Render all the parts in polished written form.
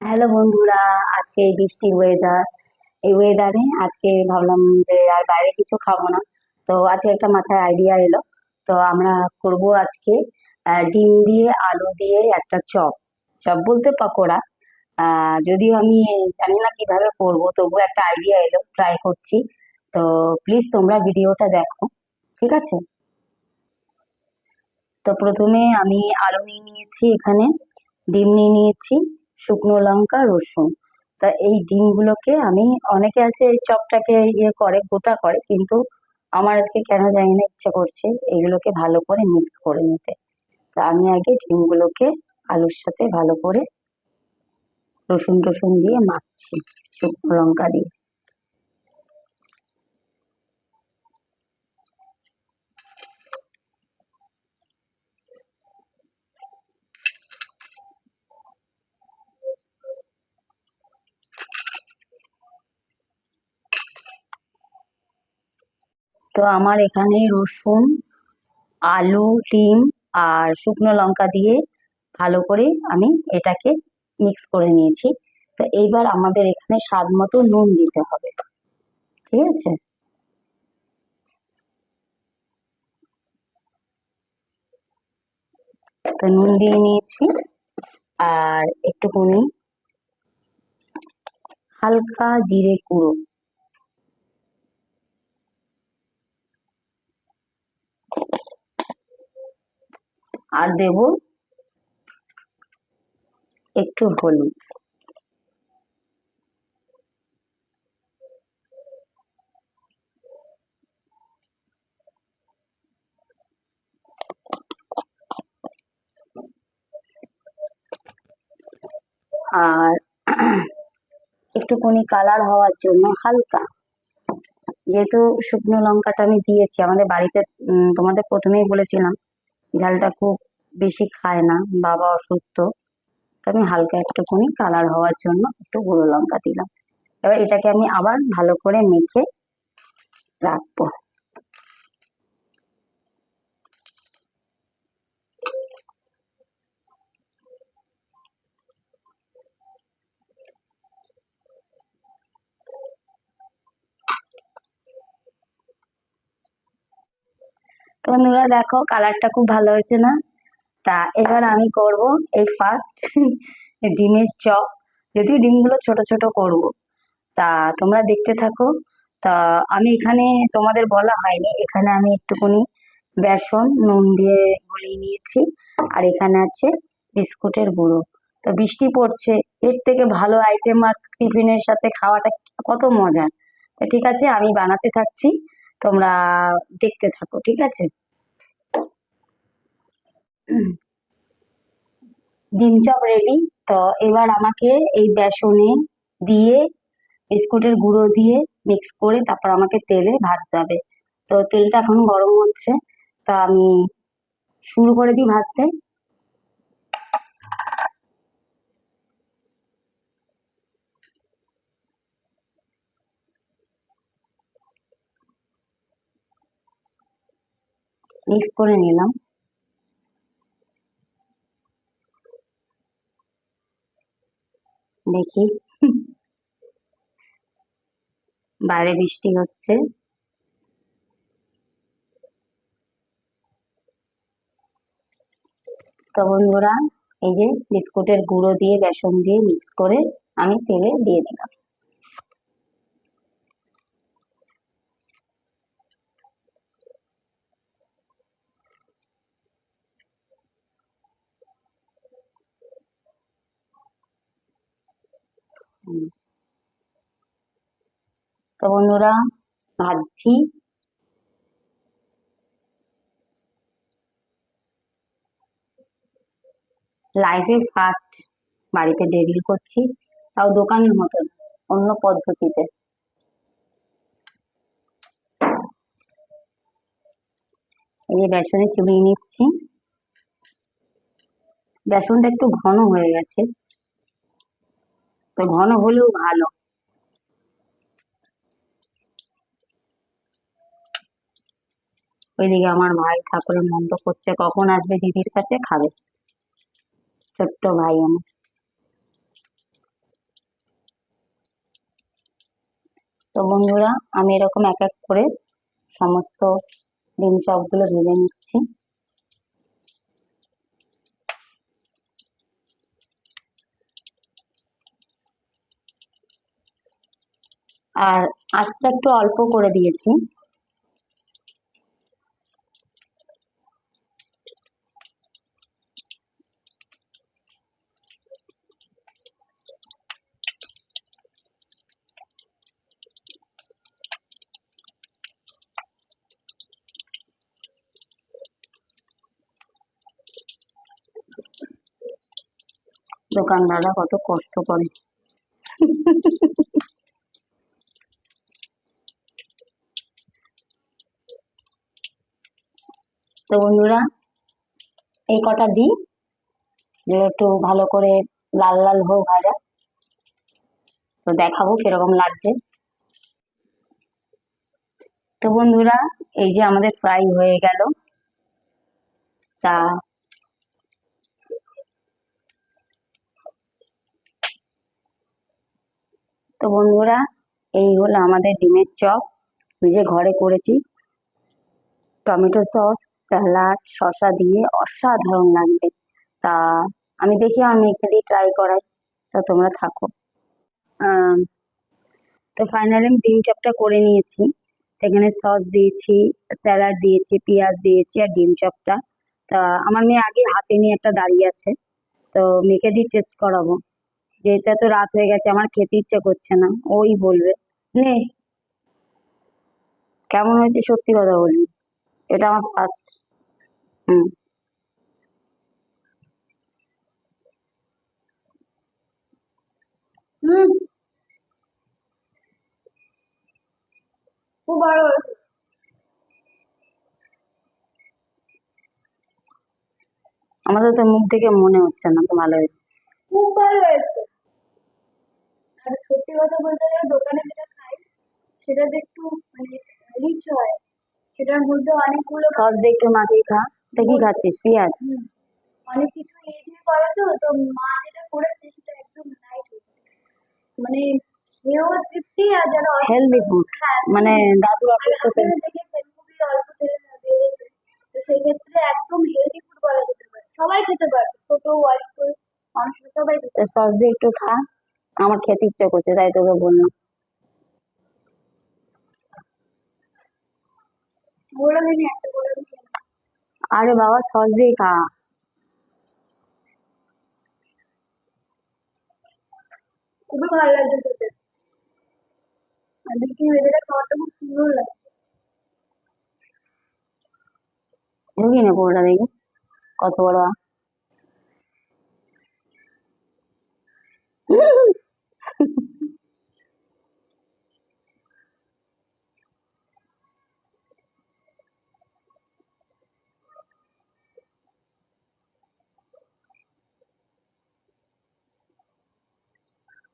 Hello বন্ধুরা, আজকে এই বৃষ্টির ওয়েদার, এই ওয়েদারে আজকে ভাবলাম যে আর বাইরে কিছু খাবো না। তো আজকে একটা মাথায় আইডিয়া এলো। তো আমরা করব আজকে ডিম দিয়ে আলু দিয়ে একটা চপ। চপ বলতে পকোড়া। যদিও আমি জানি না কিভাবে করবো, তবু একটা আইডিয়া এলো, ট্রাই করছি। তো প্লিজ তোমরা ভিডিওটা দেখো, ঠিক আছে? তো প্রথমে আমি আলু নিয়ে নিয়েছি এখানে, ডিম নিয়ে নিয়েছি, শুকনো লঙ্কা, রসুন। তা এই ডিমগুলোকে আমি, অনেকে আছে এই চপটাকে ইয়ে করে, গোটা করে, কিন্তু আমার আজকে কেন জানি না ইচ্ছে করছে এগুলোকে ভালো করে মিক্স করে নিতে। তা আমি আগে ডিমগুলোকে আলুর সাথে ভালো করে রসুন টসুন দিয়ে মাখছি, শুকনো লঙ্কা দিয়ে। তো আমার এখানে রসুন, আলু, ডিম আর শুকনো লঙ্কা দিয়ে ভালো করে আমি এটাকে মিক্স করে নিয়েছি। তো এইবার আমাদের এখানে স্বাদ মতো নুন দিতে হবে, ঠিক আছে? তো নুন দিয়ে নিয়েছি, আর একটুখানি হালকা জিরে গুঁড়ো, আর দেব একটু হলুদ। আর একটুখানি কালার হওয়ার জন্য হালকা, যেহেতু শুকনো লঙ্কাটা আমি দিয়েছি আমাদের বাড়িতে, তোমাদের প্রথমেই বলেছিলাম ঝালটা খুব বেশি খায় না, বাবা অসুস্থ। তো আমি হালকা একটুখানি কালার হওয়ার জন্য একটু গুঁড়ো লঙ্কা দিলাম। এবার এটাকে আমি আবার ভালো করে মেখে রাখবো। তো বন্ধুরা দেখো, কালারটা খুব ভালো হয়েছে না? তা এবার আমি করব এই ফার্স্ট ডিমের চপ। যদিও ডিমগুলো ছোট ছোট করব, তা তোমরা দেখতে থাকো। তা আমি এখানে, তোমাদের বলা হয়নি, এখানে আমি একটুখানি বেসন নুন দিয়ে গলিয়ে নিয়েছি, আর এখানে আছে বিস্কুটের গুঁড়ো। তো বৃষ্টি পড়ছে, এর থেকে ভালো আইটেম আর টিফিনের সাথে খাওয়াটা কত মজার। তো ঠিক আছে, আমি বানাতে থাকছি, তোমরা দেখতে থাকো, ঠিক আছে? ডিম চপ রেডি। তো এবার আমাকে এই বেসনে দিয়ে, বিস্কুটের গুঁড়ো দিয়ে মিক্স করে তারপর আমাকে তেলে ভাজতে হবে। তো তেলটা এখন গরম হচ্ছে, তা আমি শুরু করে দিই ভাজতে। মিক্স করে নিলাম। দেখি, বাইরে বৃষ্টি হচ্ছে। তো বন্ধুরা, এই যে বিস্কুটের গুঁড়ো দিয়ে বেসন দিয়ে মিক্স করে আমি তেলে দিয়ে দিলাম। হুম, তো বন্ধুরা, ভাজছি। লাইফে ফার্স্ট বাড়িতে ডেবিল করছি, তাও দোকানের মতো না, অন্য পদ্ধতিতে। এই যে বেসনে চুবিয়ে নিচ্ছি। বেসনটা একটু ঘন হয়ে গেছে, তো ঘন হলেও ভালো। ওইদিকে আমার ভাই ঠাকুরের মন্ত্র করছে, কখন আসবে দিদির কাছে খাবে, ছোট্ট ভাই আমার। তো বন্ধুরা, আমি এরকম এক এক করে সমস্ত ডিম চপগুলো ভেজে নিচ্ছি। আর আজটা একটু অল্প করে দিয়েছি। দোকানদাররা কত কষ্ট করে। তো বন্ধুরা, এই কটা দিই, যেগুলো একটু ভালো করে লাল লাল হোক ভাজা, তো দেখাবো কিরকম লাগছে। তো বন্ধুরা, এই যে আমাদের ফ্রাই হয়ে গেল। তা তো বন্ধুরা, এই হলো আমাদের ডিমের চপ, নিজে ঘরে করেছি। টমেটো সস, স্যালাড, শসা দিয়ে অসাধারণ লাগবে। তা আমি দেখি আমার মেয়েকে দিয়ে ট্রাই করাই। তা তোমরা থাকো। আহ, তো ফাইনালি আমি ডিম চপটা করে নিয়েছি। এখানে সস দিয়েছি, স্যালাড দিয়েছি, পেঁয়াজ দিয়েছি আর ডিম চপটা। তা আমার মেয়ে আগে হাতে নিয়ে একটা দাঁড়িয়ে আছে, তো মেয়েকে দিয়ে টেস্ট করাবো। যেহেতু এত রাত হয়ে গেছে, আমার খেতে ইচ্ছে করছে না, ওই বলবে। নে, কেমন হয়েছে সত্যি কথা বলি, এটা আমার ফার্স্ট। হুম। হুম, খুব ভালো হয়েছে। আমাদের তো মুখ থেকে মনে হচ্ছে না তো ভালো হয়েছে। খুব ভালো হয়েছে। আর সত্যি কথা বলতে গেলে দোকানে যেটা খাই সেটাতে একটু মানে রিচ হয়, সেটার মধ্যে অনেকগুলো সস দিয়ে একটু মাখিয়ে খা। এটা কি খাচ্ছিস, পেঁয়াজ? অনেক কিছু দিয়ে করে, তো তো মা যেটা করেছে সেটা একদম লাইট হচ্ছে, মানে খেয়েও তৃপ্তি, আর যারা হেলদি ফুড, মানে দাদু অসুস্থ দেখেছেন খুবই অল্প তেলে বেড়েছে, তো সেই ক্ষেত্রে একদম হেলদি ফুড বলা যেতে পারে, সবাই খেতে পারবে, ছোট বয়স্ক মানুষ সবাই খেতে পারে। সস দিয়ে একটু খা, আমার খেতে ইচ্ছে করছে তাই তোকে বললাম। বলে দিনি একটা বলে দিনি। আরে বাবা, সস দিয়ে খা। খুবই ভালো লাগছে খেতে, আর বিক্রি ভেজেটা খাওয়াটা খুব সুন্দর লাগে। ঢুকি না পুরোটা দেখি কত বড়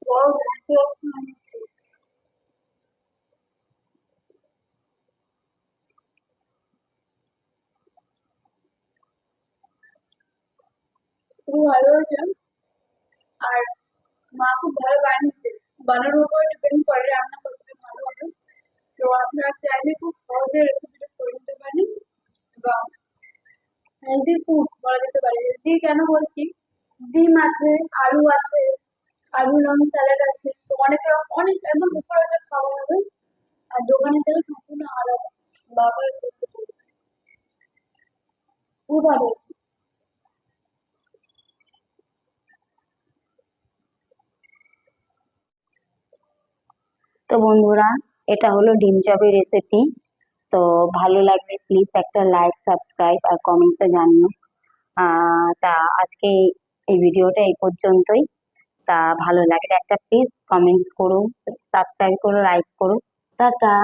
বড় খুব ভালো হয়েছে। আর মা খুব ভালো বানিয়েছে, বানানোর উপর ডিপেন্ড করে রান্না কতটা ভালো হবে। তো আপনারা চাইলে খুব সহজে রেসিপিটা করে নিতে পারেন, এবং হেলদি ফুড বলা যেতে পারে। হেলদি কেন বলছি, ডিম আছে, আলু আছে, আলু লং স্যালাড আছে, তো অনেক অনেক একদম উপরে খাওয়া হবে। আর দোকানের থেকে সম্পূর্ণ আলাদা, বাবা করতে পেরেছে, খুব ভালো হয়েছে। তো বন্ধুরা, এটা হলো ডিম চপের রেসিপি। তো ভালো লাগলে প্লিজ একটা লাইক, সাবস্ক্রাইব আর কমেন্টসে জানিও। তা আজকে এই ভিডিওটা এই পর্যন্তই। তা ভালো লাগলে একটা প্লিজ কমেন্টস করো, সাবস্ক্রাইব করো, লাইক করো। টাটা।